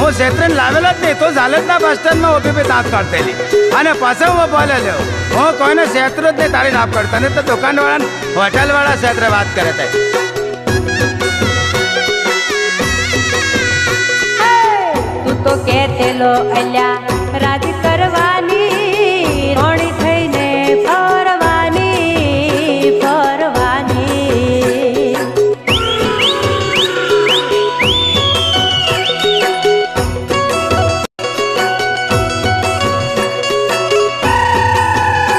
क्षेत्र लावेल ज नहीं तो झालत ना बस स्टैंड में उभी भी दांत काढतेली आणि पाછો वो बोलेलो હું કોઈને ક્ષેત્ર જ નહીં તારી નાપ કરતા ને તો દુકાનવાળા હોટલવાળા ક્ષેત્ર વાત કરે છે તું તો કહેતેલો અલ્યા રાજ કરવા